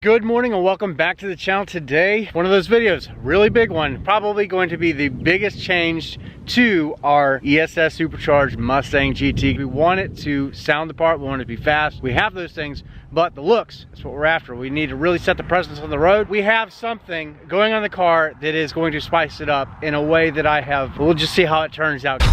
Good morning and welcome back to the channel. Today, one of those videos, really big one, probably going to be the biggest change to our ESS supercharged Mustang GT. We want it to sound the part, we want it to be fast. We have those things, but the looks, that's what we're after. We need to really set the presence on the road. We have something going on the car that is going to spice it up in a way that we'll just see how it turns out.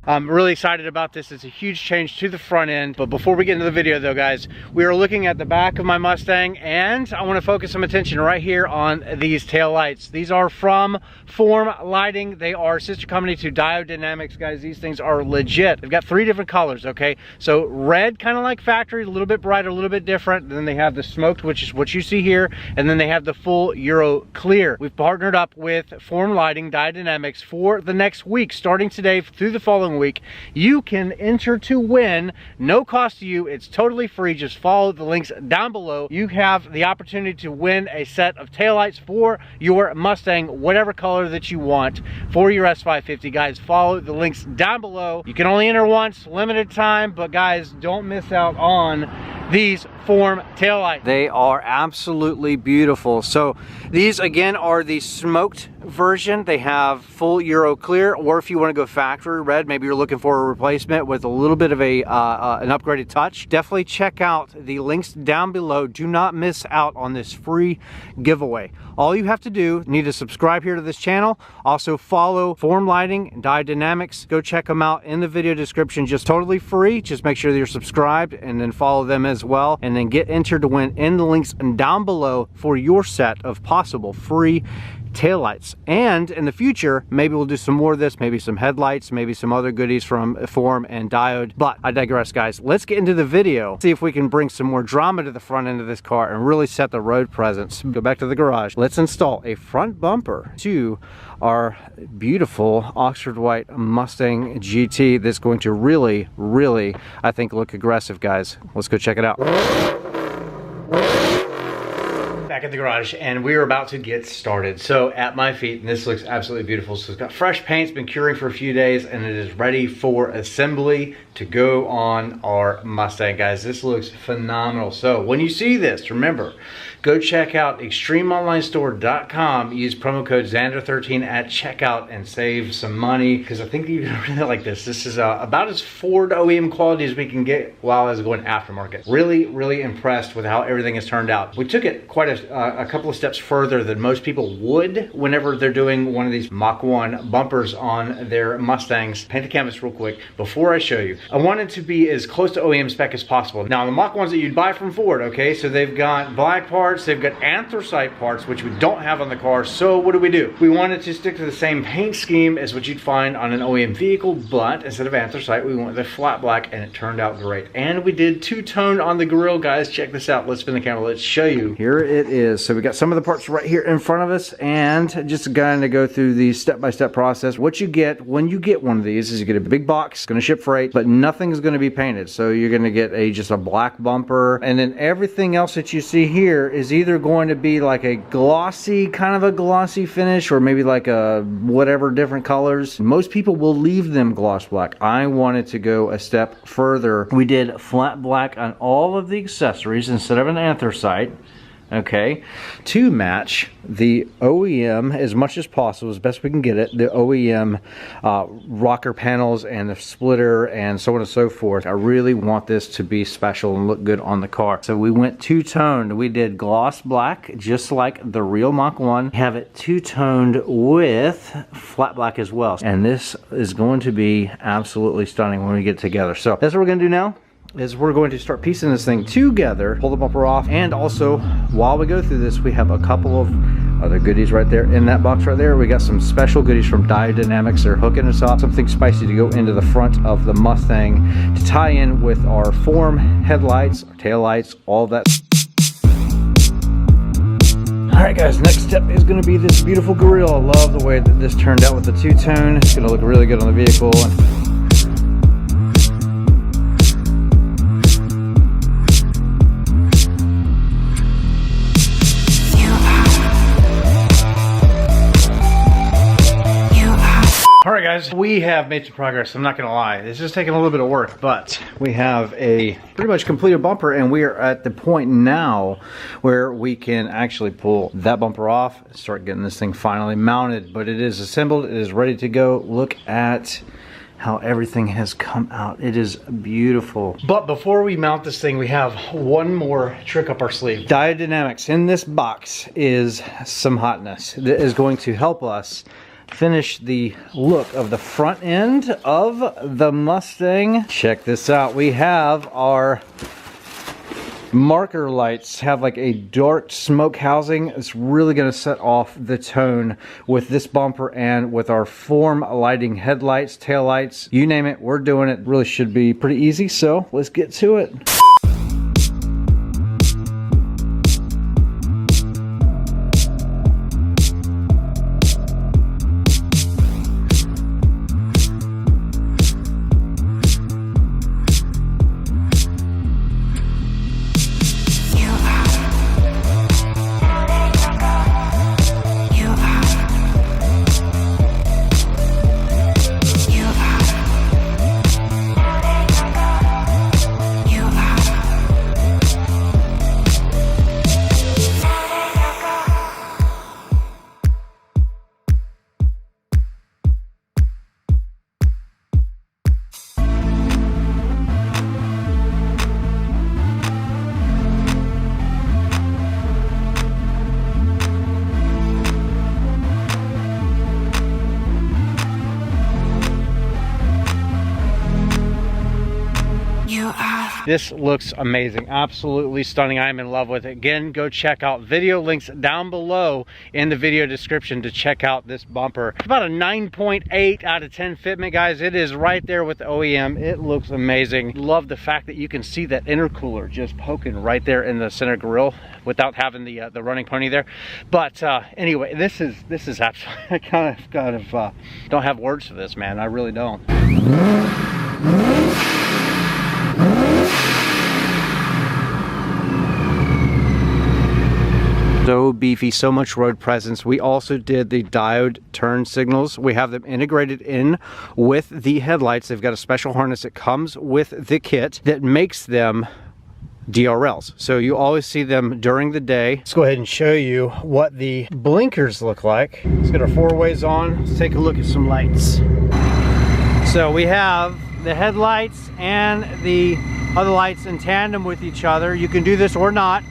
I'm really excited about this. It's a huge change to the front end. But before we get into the video though, guys, we are looking at the back of my Mustang and I want to focus some attention right here on these tail lights. These are from Form Lighting. They are sister company to Diode Dynamics, guys. These things are legit. They've got 3 different colors, okay? So red, kind of like factory, a little bit brighter, a little bit different. Then they have the smoked, which is what you see here. And then they have the full Euro clear. We've partnered up with Form Lighting, Diode Dynamics for the next week, starting today through the following week. You can enter to win, no cost to you. It's totally free. Just follow the links down below. You have the opportunity to win a set of taillights for your Mustang, whatever color that you want for your S550. Guys, follow the links down below. You can only enter once, limited time, but guys, don't miss out on these Form taillights. They are absolutely beautiful. So these again are the smoked version. They have full Euro clear, or if you want to go factory red, maybe you're looking for a replacement with a little bit of an upgraded touch, definitely check out the links down below. Do not miss out on this free giveaway. All you have to do, you need to subscribe here to this channel. Also follow Form Lighting and Diode Dynamics. Go check them out in the video description. Just totally free. Just make sure that you're subscribed and then follow them as well. And then get entered to win in the links down below for your set of possible free taillights. And in the future, maybe we'll do some more of this, maybe some headlights, maybe some other goodies from Form and Diode. But I digress, guys. Let's get into the video, see if we can bring some more drama to the front end of this car and really set the road presence. Go back to the garage. Let's install a front bumper to our beautiful Oxford White Mustang GT that's going to really, I think, look aggressive, guys. Let's go check it out. Back at the garage, and we are about to get started. So at my feet, and this looks absolutely beautiful. So it's got fresh paint, it's been curing for a few days, and it is ready for assembly to go on our Mustang, guys. This looks phenomenal. So when you see this, remember, go check out extremeonlinestore.com. Use promo code Xander13 at checkout and save some money, because I think you're gonna really like this. This is about as Ford OEM quality as we can get while as going aftermarket. Really impressed with how everything has turned out. We took it quite a couple of steps further than most people would whenever they're doing one of these Mach 1 bumpers on their Mustangs. Paint the canvas real quick before I show you. I wanted to be as close to OEM spec as possible. Now the Mach 1s that you'd buy from Ford, okay, so they've got black parts, they've got anthracite parts, which we don't have on the car. So what do? We wanted to stick to the same paint scheme as what you'd find on an OEM vehicle, but instead of anthracite, we went with flat black, and it turned out great. And we did two-tone on the grille, guys. Check this out. Let's spin the camera. Let's show you. Here it is. So we got some of the parts right here in front of us, and just going to go through the step-by-step process. What you get when you get one of these is you get a big box, going to ship freight, but nothing is going to be painted. So you're going to get just a black bumper, and then everything else that you see here is either going to be like a glossy, kind of a glossy finish, or maybe like a whatever different colors. Most people will leave them gloss black. I wanted to go a step further. We did flat black on all of the accessories instead of an anthracite, okay, to match the OEM as much as possible, as best we can get it, the OEM rocker panels and the splitter and so on and so forth. I really want this to be special and look good on the car. So we went two-toned. We did gloss black, just like the real Mach 1. Have it two-toned with flat black as well. And this is going to be absolutely stunning when we get together. So that's what we're going to do now. Is we're going to start piecing this thing together, pull the bumper off, and also while we go through this, we have a couple of other goodies right there in that box right there. We got some special goodies from Diode Dynamics. They're hooking us up, something spicy to go into the front of the Mustang to tie in with our Form headlights, our tail lights, all that. Alright guys, next step is going to be this beautiful grille. I love the way that this turned out with the two-tone. It's going to look really good on the vehicle. Alright guys, guys, we have made some progress. I'm not gonna lie. This is taking a little bit of work, but we have a pretty much completed bumper, and we are at the point now where we can actually pull that bumper off and start getting this thing finally mounted. But it is assembled, it is ready to go. Look at how everything has come out. It is beautiful. But before we mount this thing, we have one more trick up our sleeve. Diodynamics in this box is some hotness that is going to help us finish the look of the front end of the Mustang. Check this out. We have our marker lights, have like a dark smoke housing. It's really going to set off the tone with this bumper and with our form lighting headlights, tail lights, you name it, we're doing it. Really should be pretty easy, so let's get to it. This looks amazing, absolutely stunning. I am in love with it. Again, go check out video links down below in the video description to check out this bumper. It's about a 9.8 out of 10 fitment, guys. It is right there with the OEM. It looks amazing. Love the fact that you can see that intercooler just poking right there in the center grille without having the running pony there. But anyway, this is absolutely, I kind of don't have words for this, man. I really don't. So beefy, so much road presence. We also did the diode turn signals. We have them integrated in with the headlights. They've got a special harness that comes with the kit that makes them DRLs. So you always see them during the day. Let's go ahead and show you what the blinkers look like. Let's get our four ways on. Let's take a look at some lights. So we have the headlights and the other lights in tandem with each other. You can do this or not.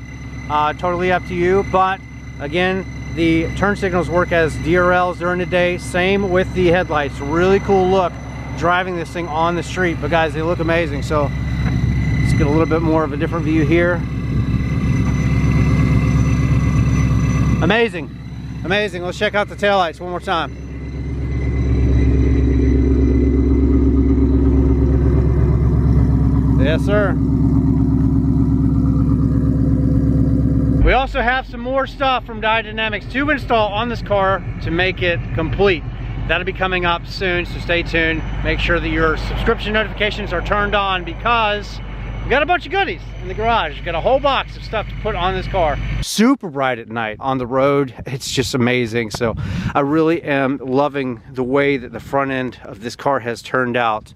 Totally up to you, but again, the turn signals work as DRLs during the day. Same with the headlights. Really cool look driving this thing on the street, but guys, they look amazing. So let's get a little bit more of a different view here. Amazing, amazing. Let's check out the taillights one more time. Yes, sir. We also have some more stuff from Diodynamics to install on this car to make it complete. That'll be coming up soon, so stay tuned. Make sure that your subscription notifications are turned on because we got a bunch of goodies in the garage. We've got a whole box of stuff to put on this car. Super bright at night on the road. It's just amazing. So I really am loving the way that the front end of this car has turned out.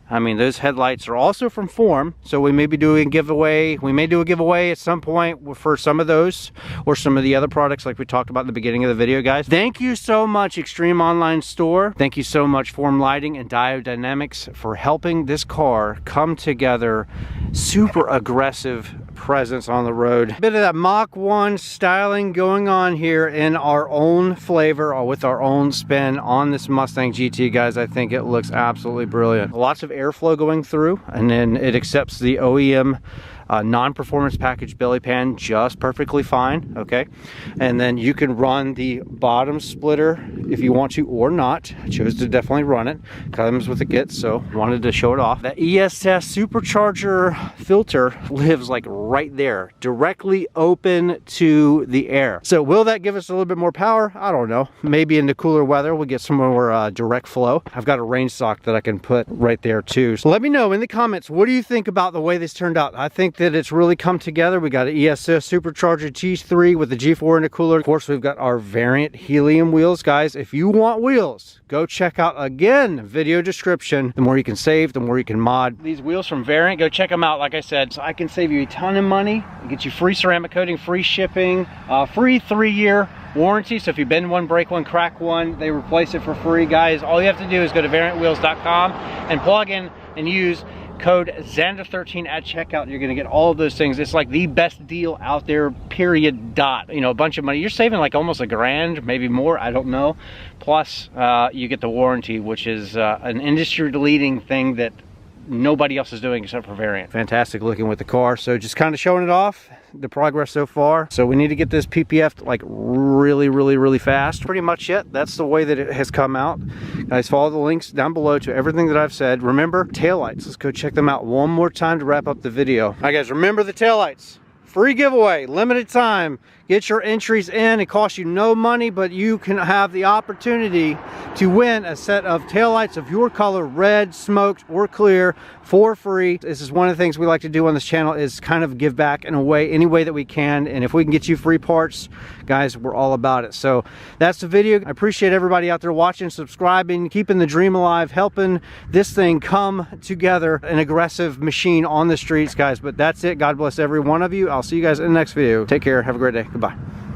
I mean, those headlights are also from Form, so we may be doing a giveaway. We may do a giveaway at some point for some of those or some of the other products like we talked about at the beginning of the video, guys. Thank you so much, Extreme Online Store. Thank you so much, Form Lighting and Diodynamics, for helping this car come together. Super aggressive presence on the road. A bit of that Mach 1 styling going on here in our own flavor or with our own spin on this Mustang GT, guys. I think it looks absolutely brilliant. Lots of airflow going through, and then it accepts the OEM non-performance package belly pan just perfectly fine, okay? And then you can run the bottom splitter if you want to or not. I chose to definitely run it. Comes with the kit, so wanted to show it off. That ESS supercharger filter lives like right there, directly open to the air. So will that give us a little bit more power? I don't know. Maybe in the cooler weather we'll get some more direct flow. I've got a range sock that I can put right there too. So let me know in the comments, what do you think about the way this turned out? I think that it's really come together. We got an ESS supercharger T3 with the G4 intercooler. Of course, we've got our variant helium wheels. Guys, if you want wheels, go check out, again, video description. The more you can save, the more you can mod. These wheels from Variant, go check them out. Like I said, so I can save you a ton of money, get you free ceramic coating, free shipping, free 3-year warranty. So if you bend one, break one, crack one, they replace it for free. Guys, all you have to do is go to variantwheels.com and plug in and use code Xander13 at checkout. You're gonna get all of those things. It's like the best deal out there, period, dot. You know, a bunch of money. You're saving like almost $1,000, maybe more, I don't know. Plus, you get the warranty, which is an industry-leading thing that nobody else is doing except for Variant. Fantastic looking with the car. So just kind of showing it off, the progress so far. So we need to get this PPF like really fast. Pretty much it. That's the way that it has come out. Guys, follow the links down below to everything that I've said. Remember, taillights. Let's go check them out one more time to wrap up the video. All right, guys, remember the taillights. Free giveaway, limited time. Get your entries in. It costs you no money, but you can have the opportunity to win a set of taillights of your color, red, smoked, or clear, for free. This is one of the things we like to do on this channel, is kind of give back in a way, any way that we can. And if we can get you free parts, guys, we're all about it. So that's the video. I appreciate everybody out there watching, subscribing, keeping the dream alive, helping this thing come together, an aggressive machine on the streets, guys. But that's it. God bless every one of you. I'll see you guys in the next video. Take care. Have a great day. Goodbye.